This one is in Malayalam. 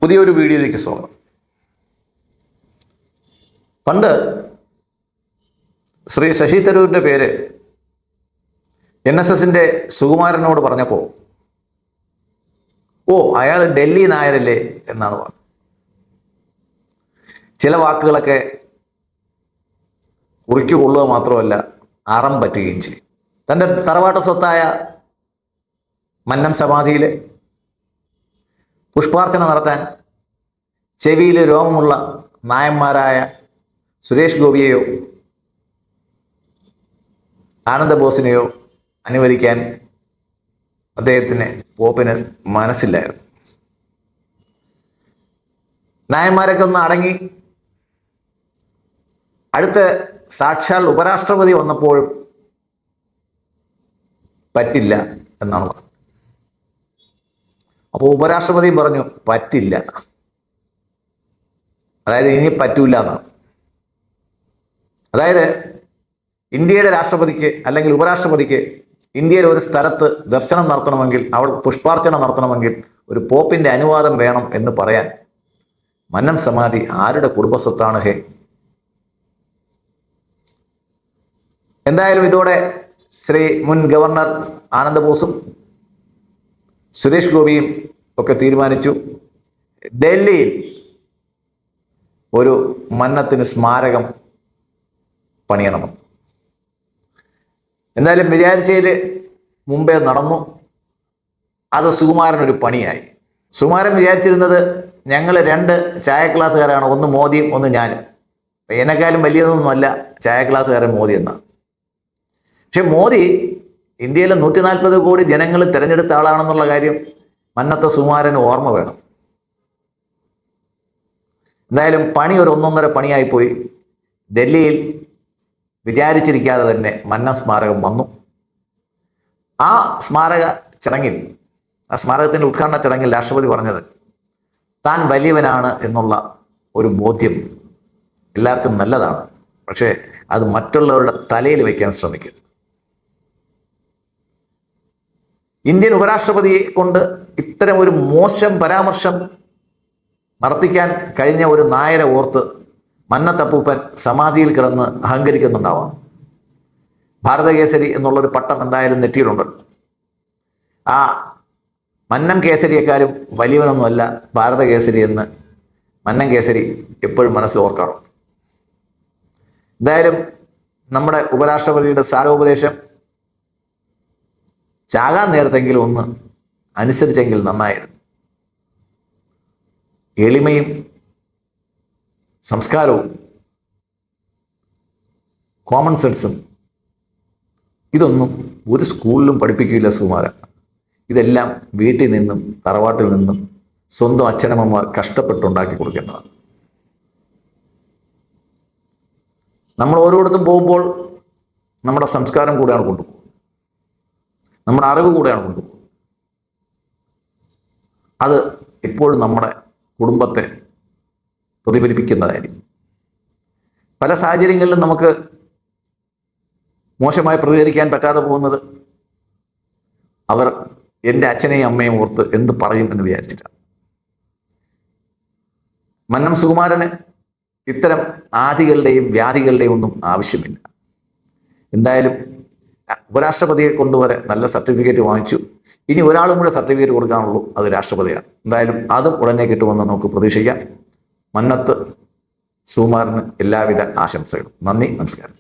പുതിയൊരു വീഡിയോയിലേക്ക് സ്വാഗതം. പണ്ട് ശ്രീ ശശി തരൂരിൻ്റെ പേര് NSSൻ്റെ സുകുമാരനോട് പറഞ്ഞപ്പോൾ അയാൾ ഡൽഹി നായരല്ലേ എന്നാണ് പറഞ്ഞത്. ചില വാക്കുകളൊക്കെ കുറിക്ക് കൊള്ളുക മാത്രമല്ല അറം പറ്റുകയും ചെയ്യും. തൻ്റെ തറവാട്ട് സ്വത്തായ മന്നം സമാധിയിൽ പുഷ്പാർച്ചന നടത്താൻ ചെവിയിൽ രോമമുള്ള നായന്മാരായ സുരേഷ് ഗോപിയെയോ ആനന്ദബോസിനെയോ അനുവദിക്കാൻ അദ്ദേഹത്തിന് പോപ്പിന് മനസ്സില്ലായിരുന്നു. നായന്മാരൊക്കെ ഒന്ന് അടങ്ങി അടുത്ത സാക്ഷാൽ ഉപരാഷ്ട്രപതി വന്നപ്പോഴും പറ്റില്ല എന്നാണ് പറഞ്ഞത്. അപ്പോൾ ഉപരാഷ്ട്രപതി പറഞ്ഞു പറ്റില്ല, അതായത് ഇനി പറ്റൂല എന്നാണ്. അതായത് ഇന്ത്യയുടെ രാഷ്ട്രപതിക്ക് അല്ലെങ്കിൽ ഉപരാഷ്ട്രപതിക്ക് ഇന്ത്യയിൽ ഒരു സ്ഥലത്ത് ദർശനം നടത്തണമെങ്കിൽ, അവിടെ പുഷ്പാർച്ചന നടത്തണമെങ്കിൽ ഒരു പോപ്പിൻ്റെ അനുവാദം വേണം എന്ന് പറയാൻ മന്നം സമാധി ആരുടെ കുടുംബസ്വത്താണ് ഹേ? എന്തായാലും ഇതോടെ ശ്രീ മുൻ ഗവർണർ ആനന്ദബോസും സുരേഷ് ഗോപിയും ഒക്കെ തീരുമാനിച്ചു ഡൽഹിയിൽ ഒരു മന്നത്തിന് സ്മാരകം പണിയണമെന്ന്. എന്തായാലും വിചാരിച്ചതിൽ മുമ്പേ നടന്നു. അത് സുകുമാരനൊരു പണിയായി. സുകുമാരൻ വിചാരിച്ചിരുന്നത് ഞങ്ങൾ 2 ചായ ക്ലാസ്സുകാരാണ്, ഒന്ന് മോദിയും ഒന്ന് ഞാനും. എന്നെക്കാളും വലിയതൊന്നുമല്ല ചായ ക്ലാസ്സുകാരൻ മോദി എന്നാണ്. പക്ഷെ മോദി ഇന്ത്യയിലെ 140 കോടി ജനങ്ങൾ തിരഞ്ഞെടുത്ത ആളാണെന്നുള്ള കാര്യം മന്നത്തെ സുകുമാരന് ഓർമ്മ വേണം. എന്തായാലും പണി ഒരു 1.5 പണിയായിപ്പോയി. ഡൽഹിയിൽ വിചാരിച്ചിരിക്കാതെ തന്നെ മന്നം സ്മാരകം വന്നു. ആ സ്മാരക ചടങ്ങിൽ, ആ സ്മാരകത്തിൻ്റെ ഉദ്ഘാടന ചടങ്ങിൽ രാഷ്ട്രപതി പറഞ്ഞത് താൻ വലിയവനാണ് എന്നുള്ള ഒരു ബോധ്യം എല്ലാവർക്കും നല്ലതാണ്, പക്ഷേ അത് മറ്റുള്ളവരുടെ തലയിൽ വയ്ക്കാൻ ശ്രമിക്കരുത്. ഇന്ത്യൻ ഉപരാഷ്ട്രപതിയെ കൊണ്ട് ഇത്തരം ഒരു മോശം പരാമർശം നടത്തിക്കാൻ കഴിഞ്ഞ ഒരു നായരെ ഓർത്ത് മന്നത്തപ്പൂപ്പൻ സമാധിയിൽ കിടന്ന് അഹങ്കരിക്കുന്നുണ്ടാവാം. ഭാരതകേസരി എന്നുള്ളൊരു പട്ടം എന്തായാലും നെറ്റിയിലുണ്ടല്ലോ. ആ മന്നം കേസരിയെക്കാളും വലിയവനൊന്നുമല്ല ഭാരതകേസരി എന്ന് മന്നം കേസരി എപ്പോഴും മനസ്സിൽ ഓർക്കാറുണ്ട്. എന്തായാലും നമ്മുടെ ഉപരാഷ്ട്രപതിയുടെ സാരോപദേശം ചാകാൻ നേരത്തെങ്കിലും ഒന്ന് അനുസരിച്ചെങ്കിൽ നന്നായിരുന്നു. എളിമയും സംസ്കാരവും കോമൺ സെൻസും ഇതൊന്നും ഒരു സ്കൂളിലും പഠിപ്പിക്കില്ല സുകുമാരൻ. ഇതെല്ലാം വീട്ടിൽ നിന്നും തറവാട്ടിൽ നിന്നും സ്വന്തം അച്ഛനമ്മമാർ കഷ്ടപ്പെട്ടുണ്ടാക്കി കൊടുക്കേണ്ടതാണ്. നമ്മൾ ഓരോരുത്തരും പോകുമ്പോൾ നമ്മുടെ സംസ്കാരം കൂടെയാണ് കൊണ്ടുപോകുന്നത്, നമ്മുടെ അറിവ് കൂടെയാണ് കൊണ്ടുപോകുന്നത്. അത് എപ്പോഴും നമ്മുടെ കുടുംബത്തെ പ്രതിഫലിപ്പിക്കുന്നതായിരിക്കും. പല സാഹചര്യങ്ങളിലും നമുക്ക് മോശമായി പ്രതികരിക്കാൻ പറ്റാതെ പോകുന്നത് അവർ എൻ്റെ അച്ഛനെയും അമ്മയും ഓർത്ത് എന്ത് പറയും എന്ന് വിചാരിച്ചിട്ടാണ്. മന്നം സുകുമാരന് ഇത്തരം ആദികളുടെയും വ്യാധികളുടെയും ഒന്നും ആവശ്യമില്ല. എന്തായാലും ഉപരാഷ്ട്രപതിയെ കൊണ്ടുവരെ നല്ല സർട്ടിഫിക്കറ്റ് വാങ്ങിച്ചു. ഇനി ഒരാളും കൂടെ സർട്ടിഫിക്കറ്റ് കൊടുക്കാനുള്ളൂ, അത് രാഷ്ട്രപതിയാണ്. എന്തായാലും അതും ഉടനെ കിട്ടുമെന്ന് നമുക്ക് പ്രതീക്ഷിക്കാം. മന്നത്ത് സുകുമാരന് എല്ലാവിധ ആശംസകളും. നന്ദി, നമസ്കാരം.